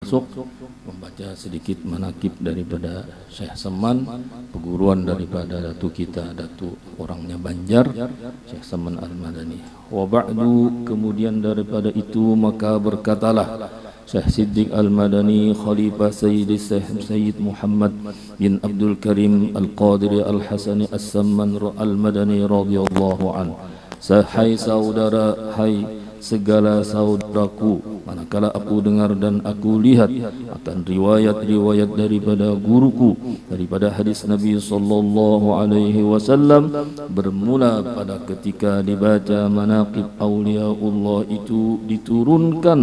masuk membaca sedikit manakib daripada Syekh Saman, peguruan daripada datu kita, datu orangnya Banjar, Syekh Saman Al-Madani. Wa ba'du, kemudian daripada itu maka berkatalah Syekh Siddiq Al-Madani, Khalifah Sayyid Muhammad bin Abdul Karim Al-Qadiri Al-Hasani As-Samman Al-Madani radhiyallahu an. Hai saudara, hai segala saudaraku, manakala aku dengar dan aku lihat akan riwayat-riwayat daripada guruku, daripada hadis Nabi sallallahu alaihi wasallam, bermula pada ketika dibaca manaqib auliaullah itu diturunkan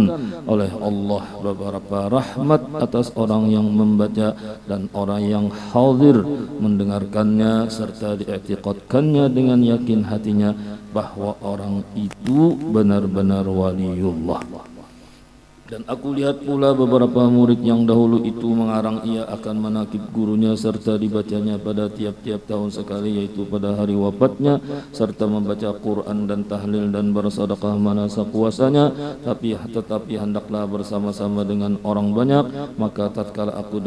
oleh Allah beberapa rahmat atas orang yang membaca dan orang yang hadir mendengarkannya serta diiktikadkannya dengan yakin hatinya bahwa orang itu benar-benar waliullah. Dan aku lihat pula beberapa murid yang dahulu itu mengarang ia akan manakib gurunya serta dibacanya pada tiap-tiap tahun sekali, yaitu pada hari wafatnya, serta membaca Quran dan tahlil dan bersedekah manasa puasanya, tetapi hendaklah bersama-sama dengan orang banyak. Maka tatkala aku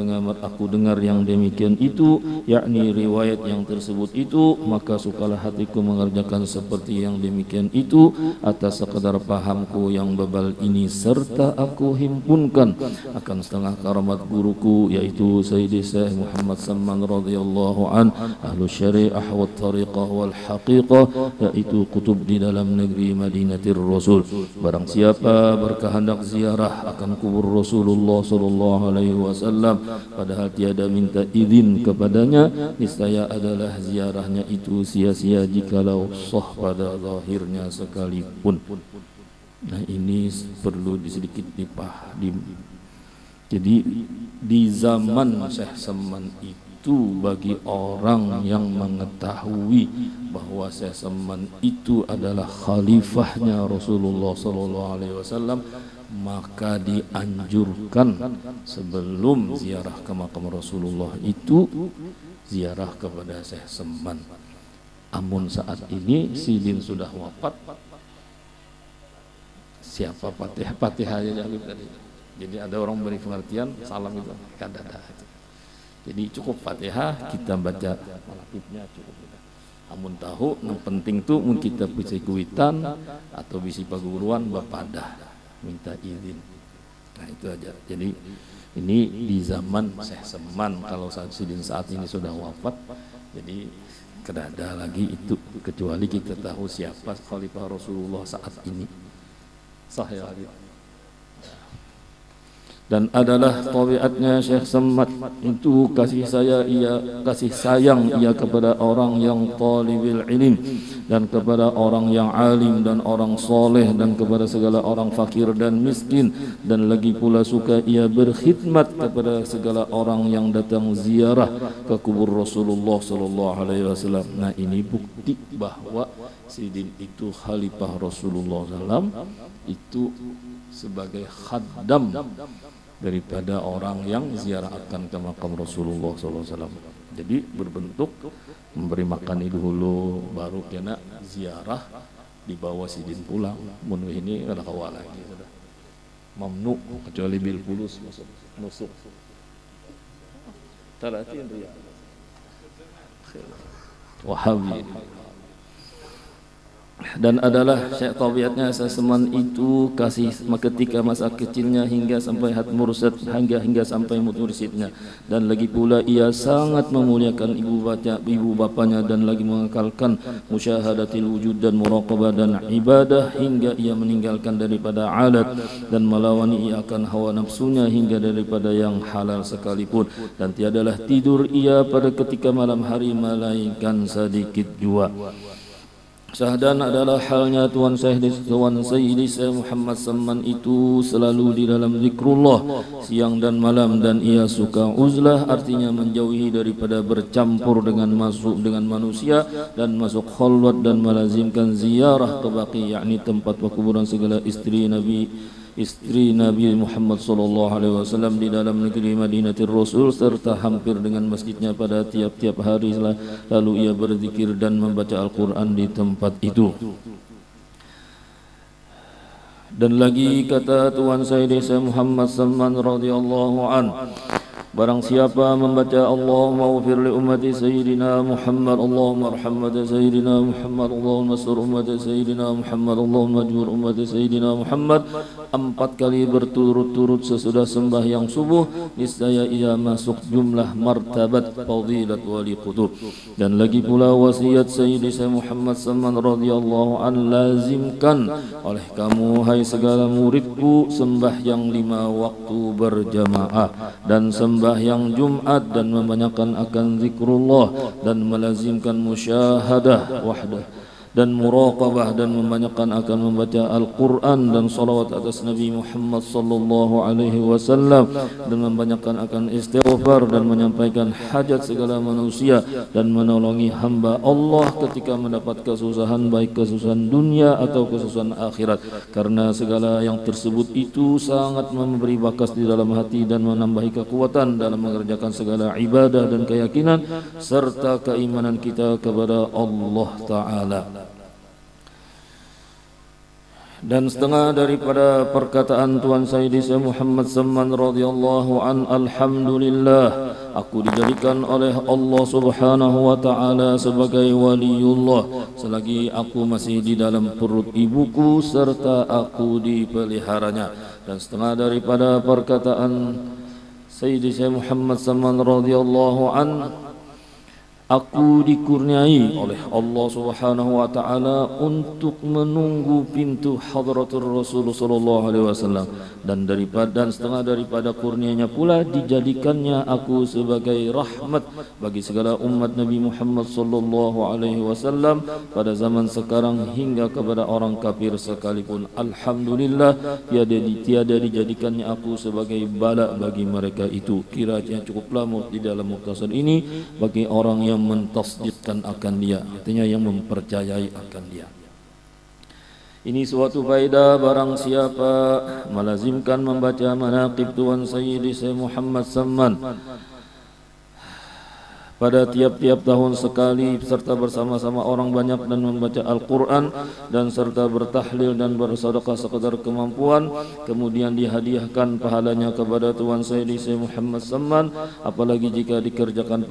dengar yang demikian itu, yakni riwayat yang tersebut itu, maka sukalah hatiku mengerjakan seperti yang demikian itu atas sekadar pahamku yang bebal ini, serta aku himpunkan akan setengah karamat guruku, yaitu Sayyidi Syekh Muhammad Samman radhiyallahu an, ahlu syariah wa tariqah wal haqiqah, yaitu kutub di dalam negeri Madinatir Rasul. Barang siapa berkehendak ziarah akan kubur Rasulullah sallallahu alaihi wasallam padahal tiada minta izin kepadanya, niscaya adalah ziarahnya itu sia-sia jikalau sah pada zahirnya sekalipun. Nah, ini perlu sedikit dipahami. Jadi di zaman Syekh Saman itu, bagi orang yang mengetahui bahwa Syekh Saman itu adalah khalifahnya Rasulullah sallallahu alaihi wasallam, maka dianjurkan sebelum ziarah ke makam Rasulullah itu ziarah kepada Syekh Saman. Amun saat ini Sidin sudah wafat, siapa Fatihah aja tadi. Jadi ada orang beri pengertian salam itu kadada. Jadi cukup Fatihah kita baca manaqibnya cukup. Amun tahu yang penting tuh mun kita bisa kuitan atau bisi paguruan bapadah minta izin. Nah itu aja. Jadi ini di zaman Syekh Saman, kalau Sidin saat ini sudah wafat, jadi kedada lagi itu, kecuali kita tahu siapa khalifah Rasulullah saat ini. Sahih hadis. Dan adalah tabiatnya Syekh Saman itu kasih sayang ia kepada orang yang talibul ilm dan kepada orang yang alim dan orang soleh dan kepada segala orang fakir dan miskin, dan lagi pula suka ia berkhidmat kepada segala orang yang datang ziarah ke kubur Rasulullah sallallahu alaihi wasallam. Nah, ini bukti bahwa Sidin itu khalifah Rasulullah sallam itu sebagai khaddam daripada orang yang ziarah akan ke makam Rasulullah SAW. Jadi berbentuk memberi makan dulu, baru kena ziarah, dibawa Sidin pulang. Mun ini ada kawal lagi sudah. Mamnu kecuali bil fulus nusuk. Talatin riyal. Wahabi. Dan adalah Syekh tabiatnya Syekh Saman itu kasih ketika masa kecilnya hingga sampai hat mursyid, hingga sampai mursyidnya, dan lagi pula ia sangat memuliakan ibu bapanya dan lagi mengekalkan musyahadatil wujud dan muraqabah dan ibadah hingga ia meninggalkan daripada adat dan melawan ia akan hawa nafsunya hingga daripada yang halal sekalipun, dan tiadalah tidur ia pada ketika malam hari melainkan sedikit jua. Sahdan adalah halnya Tuan Sayyidi Syekh Muhammad Samman itu selalu di dalam zikrullah siang dan malam, dan ia suka uzlah, artinya menjauhi daripada bercampur dengan manusia dan masuk khalwat, dan melazimkan ziarah ke baqi, yakni tempat kuburan segala istri Nabi Muhammad sallallahu alaihi wasallam di dalam negeri Madinatir Rasul, serta hampir dengan masjidnya pada tiap-tiap hari, lalu ia berzikir dan membaca Al-Quran di tempat itu. Dan lagi kata Tuan Sayyidi Muhammad Salman radhiyallahu an, barang siapa membaca Allahumma ighfir li ummati Sayyidina Muhammad, Allahumma arham ummati Sayyidina Muhammad, Allahumma sur ummati Sayyidina Muhammad, Allahumma jur ummati Sayyidina Muhammad, 4 kali berturut-turut sesudah sembahyang subuh, niscaya ia masuk jumlah martabat fadilat wali qutub. Dan lagi pula wasiat Sayyidi Muhammad Salman radhiyallahu an, lazimkan oleh kamu hai segala muridku sembahyang 5 waktu berjamaah dan sembahyang Jumat, dan membanyakan akan zikrullah dan melazimkan musyahadah wahdah dan muraqabah, dan membanyakan akan membaca Al-Quran dan salawat atas Nabi Muhammad sallallahu alaihi wasallam, dan membanyakan akan istighfar dan menyampaikan hajat segala manusia, dan menolongi hamba Allah ketika mendapat kesusahan, baik kesusahan dunia atau kesusahan akhirat, karena segala yang tersebut itu sangat memberi bakas di dalam hati dan menambahi kekuatan dalam mengerjakan segala ibadah dan keyakinan serta keimanan kita kepada Allah Ta'ala. Dan setengah daripada perkataan Tuan Sayyidi Muhammad Salman radhiyallahu an, alhamdulillah aku dijadikan oleh Allah Subhanahu wa taala sebagai waliullah selagi aku masih di dalam perut ibuku serta aku dipeliharanya. Dan setengah daripada perkataan Sayyidi Muhammad Salman radhiyallahu an, aku dikurniai oleh Allah Subhanahu wa taala untuk menunggu pintu hadratur Rasul sallallahu alaihi wasallam, dan setengah daripada kurnianya pula dijadikannya aku sebagai rahmat bagi segala umat Nabi Muhammad sallallahu alaihi wasallam pada zaman sekarang hingga kepada orang kafir sekalipun. Alhamdulillah tiada dijadikannya aku sebagai bala bagi mereka itu. Kiranya cukuplah di dalam mukhtasar ini bagi orang yang mentasdidkan akan dia, artinya yang mempercayai akan dia. Ini suatu faedah barang siapa melazimkan membaca manaqib Tuan Sayyidi Muhammad Salman pada tiap-tiap tahun sekali, serta bersama-sama orang banyak dan membaca Al-Quran, dan serta bertahlil dan bersedekah sekadar kemampuan, kemudian dihadiahkan pahalanya kepada Tuan Sayyidi Muhammad Salman, apalagi jika dikerjakan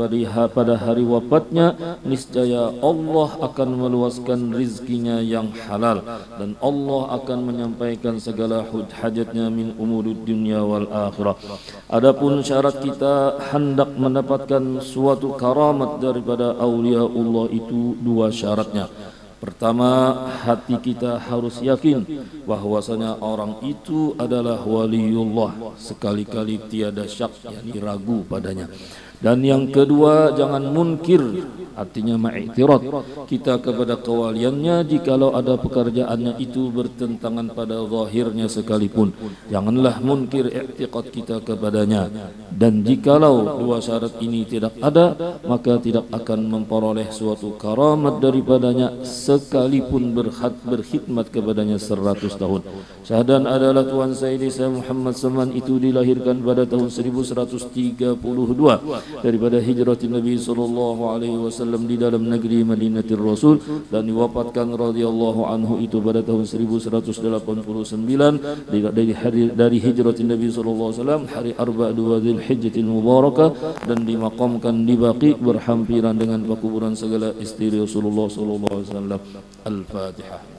pada hari wafatnya, niscaya Allah akan meluaskan rizkinya yang halal, dan Allah akan menyampaikan segala hajatnya min umurud dunya wal akhirah. Adapun syarat kita hendak mendapatkan suatu karamat daripada awliyaullah itu 2 syaratnya. Pertama, hati kita harus yakin bahwasanya orang itu adalah waliullah, sekali-kali tiada syak, yakni ragu padanya. Dan yang kedua, jangan munkir, artinya ma'iktirat kita kepada kewaliannya jikalau ada pekerjaannya itu bertentangan pada zahirnya sekalipun. Janganlah munkir i'tiqad kita kepadanya. Dan jikalau 2 syarat ini tidak ada, maka tidak akan memperoleh suatu karamat daripadanya sekalipun berkhidmat kepadanya 100 tahun. Syahadan adalah Tuan Sayyidi Muhammad Salman itu dilahirkan pada tahun 1132 daripada hijratin Nabi sallallahu alaihi wasallam di dalam negeri Madinatul Rasul, dan diwafatkan radhiyallahu anhu itu pada tahun 1189 dari hijratin Nabi sallallahu alaihi wasallam hari Arba' Dzulhijjatil Mubarakah, dan dimaqamkan di Baqi berhampiran dengan kuburan segala istri Rasulullah sallallahu alaihi wasallam. Al-Fatihah.